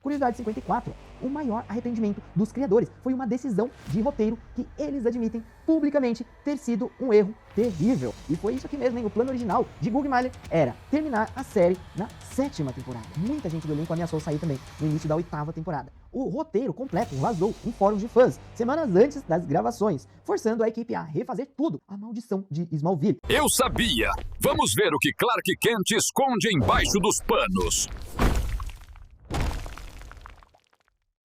Curiosidade 54. O maior arrependimento dos criadores foi uma decisão de roteiro que eles admitem publicamente ter sido um erro terrível. E foi isso aqui mesmo, hein? O plano original de Guggenheim era terminar a série na 7ª temporada. Muita gente do elenco ameaçou sair também no início da 8ª temporada. O roteiro completo vazou em fóruns de fãs semanas antes das gravações, forçando a equipe a refazer tudo. A maldição de Smallville. Eu sabia! Vamos ver o que Clark Kent esconde embaixo dos panos.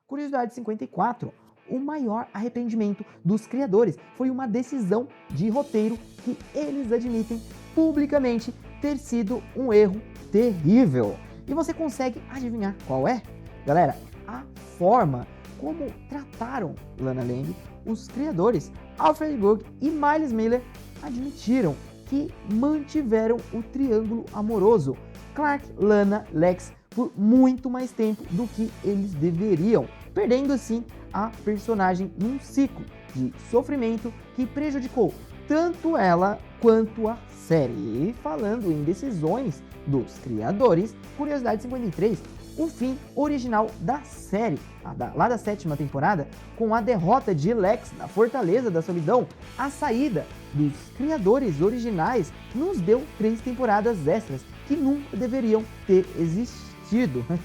Curiosidade 54. O maior arrependimento dos criadores foi uma decisão de roteiro que eles admitem publicamente ter sido um erro terrível. E você consegue adivinhar qual é? Galera, a forma como trataram Lana Lang, os criadores Alfred Gough e Miles Miller admitiram que mantiveram o triângulo amoroso Clark, Lana, Lex por muito mais tempo do que eles deveriam, perdendo assim a personagem num ciclo de sofrimento que prejudicou tanto ela quanto a série. E falando em decisões dos criadores, curiosidade 53, o fim original da série, lá da 7ª temporada, com a derrota de Lex na Fortaleza da Solidão, a saída dos criadores originais nos deu 3 temporadas extras que nunca deveriam ter existido.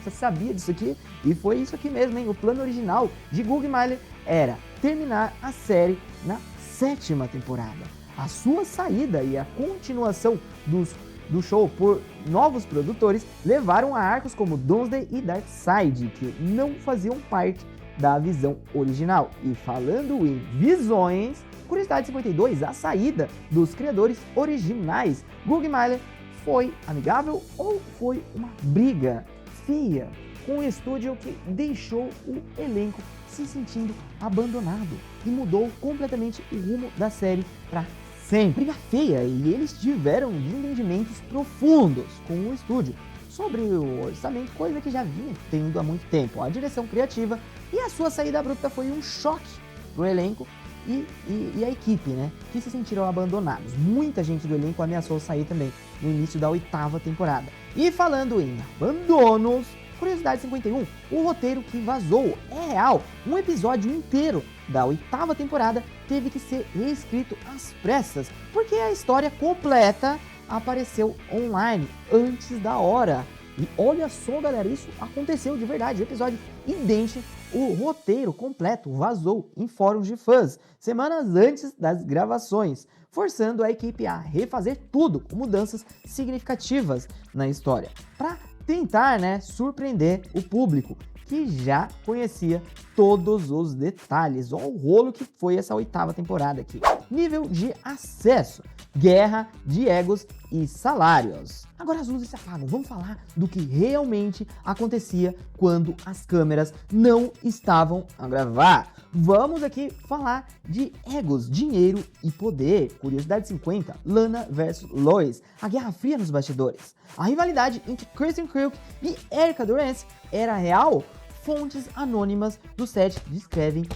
Você sabia disso aqui? E foi isso aqui mesmo, hein? O plano original de Guggenheim era terminar a série na 7ª temporada. A sua saída e a continuação do show por novos produtores levaram a arcos como Doomsday e Darkseid, que não faziam parte da visão original. E falando em visões, curiosidade 52, a saída dos criadores originais. Guggenheim foi amigável ou foi uma briga feia com o estúdio que deixou o elenco se sentindo abandonado e mudou completamente o rumo da série para sempre? Briga feia, e eles tiveram desentendimentos profundos com o estúdio sobre o orçamento, coisa que já vinha tendo há muito tempo. A direção criativa e a sua saída abrupta foi um choque pro elenco e a equipe, né, que se sentiram abandonados. Muita gente do elenco ameaçou sair também no início da 8ª temporada. E falando em abandonos, curiosidade 51, o roteiro que vazou é real. Um episódio inteiro da 8ª temporada teve que ser reescrito às pressas, porque a história completa apareceu online antes da hora. E olha só, galera, isso aconteceu de verdade. O episódio idêntico, o roteiro completo vazou em fóruns de fãs semanas antes das gravações, forçando a equipe a refazer tudo com mudanças significativas na história, para tentar, né, surpreender o público que já conhecia todos os detalhes. Olha o rolo que foi essa 8ª temporada aqui. Nível de acesso, guerra de egos e salários. Agora as luzes se apagam, vamos falar do que realmente acontecia quando as câmeras não estavam a gravar. Vamos aqui falar de egos, dinheiro e poder. Curiosidade 50, Lana versus Lois, a guerra fria nos bastidores. A rivalidade entre Kristen Kruk e Erica Durance era real? Fontes anônimas do set descrevem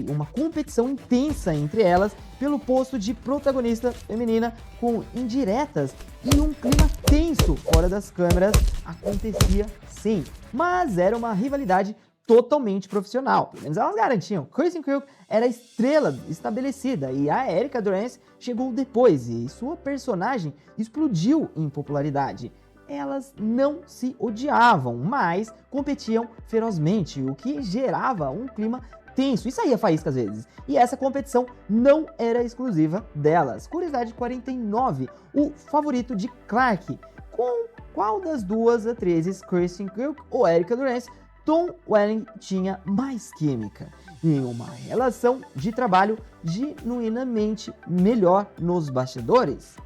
uma competição intensa entre elas pelo posto de protagonista feminina, com indiretas e um clima tenso fora das câmeras. Acontecia sim, mas era uma rivalidade totalmente profissional. Pelo menos elas garantiam. Kristen Kruk era a estrela estabelecida e a Erica Durance chegou depois e sua personagem explodiu em popularidade. Elas não se odiavam, mas competiam ferozmente, o que gerava um clima tenso e saía faísca às vezes. E essa competição não era exclusiva delas. Curiosidade 49, o favorito de Clark. Com qual das duas atrizes, Kristen Kruk ou Erica Durance, Tom Welling tinha mais química em uma relação de trabalho genuinamente melhor nos bastidores?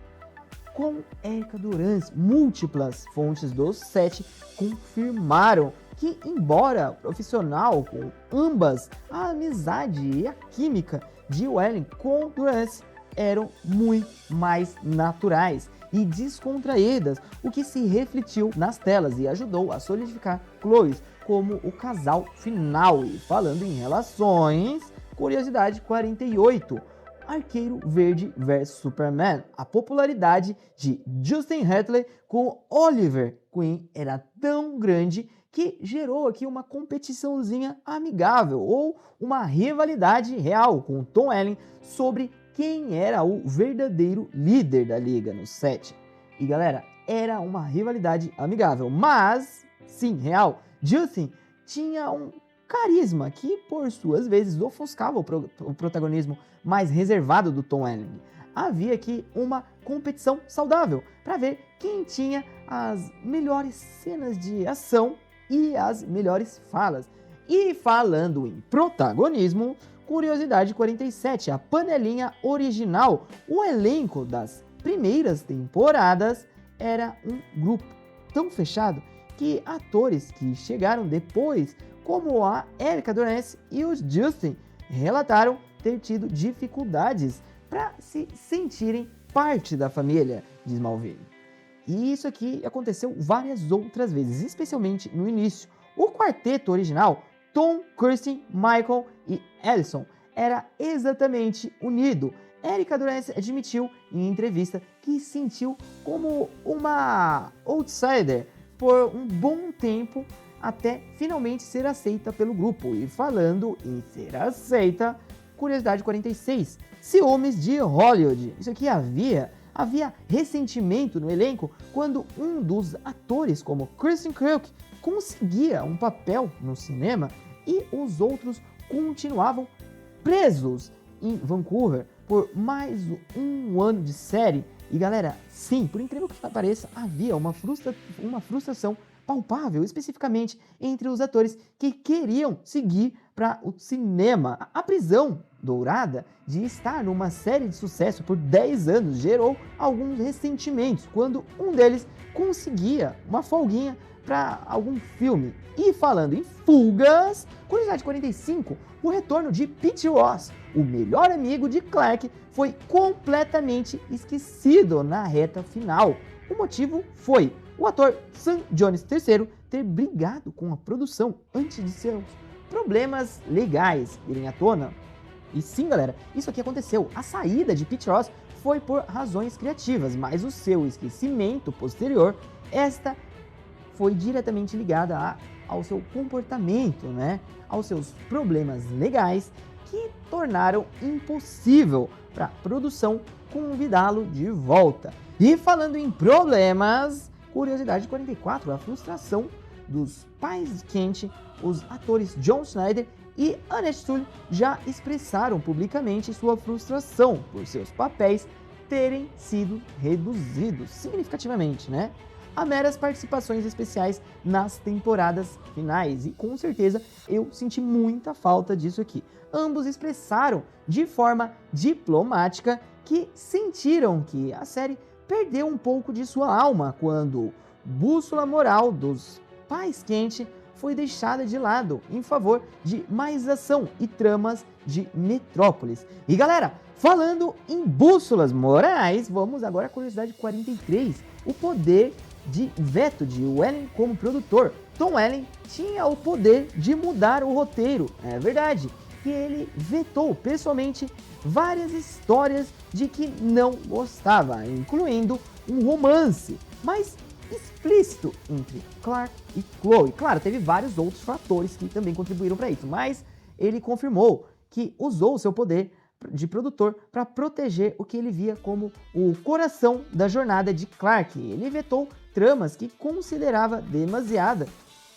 Com Erica Durance, múltiplas fontes do set confirmaram que, embora profissional com ambas, a amizade e a química de Welling com Durance eram muito mais naturais e descontraídas, o que se refletiu nas telas e ajudou a solidificar Chloe como o casal final. E falando em relações, curiosidade 48, Arqueiro Verde vs Superman. A popularidade de Justin Hatley com Oliver Queen era tão grande que gerou aqui uma competiçãozinha amigável ou uma rivalidade real com o Tom Welling sobre quem era o verdadeiro líder da liga no set. E galera, era uma rivalidade amigável, mas, sim, real, Justin tinha um carisma que, por suas vezes, ofuscava o protagonismo mais reservado do Tom Welling. Havia aqui uma competição saudável para ver quem tinha as melhores cenas de ação e as melhores falas. E falando em protagonismo, curiosidade 47, a panelinha original, o elenco das primeiras temporadas era um grupo tão fechado que atores que chegaram depois, como a Erica Durance e o Justin, relataram ter tido dificuldades para se sentirem parte da família de Smallville. E isso aqui aconteceu várias outras vezes, especialmente no início. O quarteto original, Tom, Kirsten, Michael e Allison, era exatamente unido. Erica Durance admitiu em entrevista que sentiu como uma outsider por um bom tempo até finalmente ser aceita pelo grupo. E falando em ser aceita, curiosidade 46, ciúmes de Hollywood. Isso aqui havia ressentimento no elenco quando um dos atores, como Kristen Kruk, conseguia um papel no cinema e os outros continuavam presos em Vancouver por mais um ano de série. E galera, sim, por incrível que pareça, havia uma frustração palpável, especificamente entre os atores que queriam seguir para o cinema. A prisão dourada de estar numa série de sucesso por 10 anos gerou alguns ressentimentos quando um deles conseguia uma folguinha para algum filme. E falando em fugas, curiosidade 45, o retorno de Pete Ross, o melhor amigo de Clark, foi completamente esquecido na reta final. O motivo foi o ator Sam Jones III ter brigado com a produção antes de seus problemas legais irem à tona. E sim, galera, isso aqui aconteceu. A saída de Pete Ross foi por razões criativas, mas o seu esquecimento posterior, esta foi diretamente ligada ao seu comportamento, né? Aos seus problemas legais que tornaram impossível para a produção convidá-lo de volta. E falando em problemas, curiosidade 44, a frustração dos pais quentes, os atores John Schneider e Annette Sully já expressaram publicamente sua frustração por seus papéis terem sido reduzidos significativamente, né? A meras participações especiais nas temporadas finais, e com certeza eu senti muita falta disso aqui. Ambos expressaram de forma diplomática que sentiram que a série perdeu um pouco de sua alma quando bússola moral dos pais quente foi deixada de lado em favor de mais ação e tramas de Metrópolis. E galera, falando em bússolas morais, vamos agora à curiosidade 43, o poder de veto de Welling como produtor. Tom Welling tinha o poder de mudar o roteiro, é verdade, que ele vetou pessoalmente várias histórias de que não gostava, incluindo um romance mais explícito entre Clark e Chloe. Claro, teve vários outros fatores que também contribuíram para isso, mas ele confirmou que usou seu poder de produtor para proteger o que ele via como o coração da jornada de Clark. Ele vetou tramas que considerava demasiada,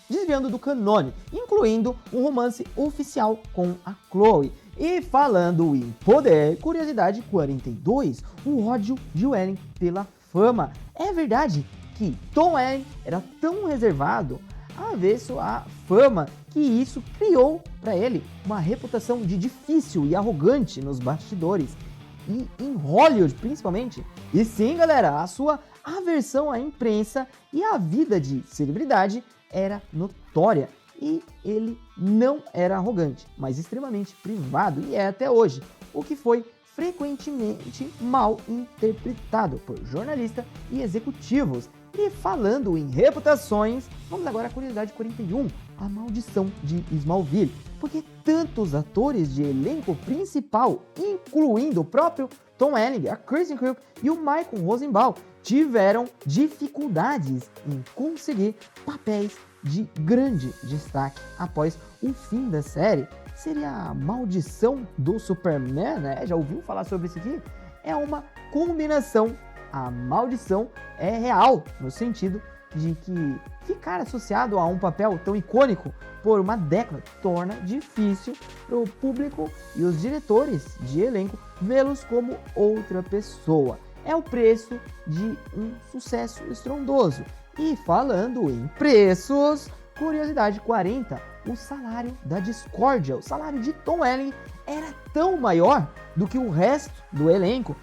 desviando do canônico, incluindo um romance oficial com a Chloe. E falando em poder, curiosidade 42, o ódio de Welling pela fama. É verdade que Tom Welling era tão reservado avesso à fama que isso criou para ele uma reputação de difícil e arrogante nos bastidores e em Hollywood principalmente. E sim, galera, a sua aversão à imprensa e à vida de celebridade era notória. E ele não era arrogante, mas extremamente privado, e é até hoje, o que foi frequentemente mal interpretado por jornalistas e executivos. E falando em reputações, vamos agora à curiosidade 41, a maldição de Smallville. Porque tantos atores de elenco principal, incluindo o próprio Tom Welling, a Kristen Kruk e o Michael Rosenbaum, tiveram dificuldades em conseguir papéis de grande destaque após o fim da série seria a Maldição do Superman, né? Já ouviu falar sobre isso aqui? É uma combinação. A maldição é real, no sentido de que ficar associado a um papel tão icônico por uma década torna difícil para o público e os diretores de elenco vê-los como outra pessoa. É o preço de um sucesso estrondoso. E falando em preços, curiosidade 40, o salário da Discórdia, o salário de Tom Welling era tão maior do que o resto do elenco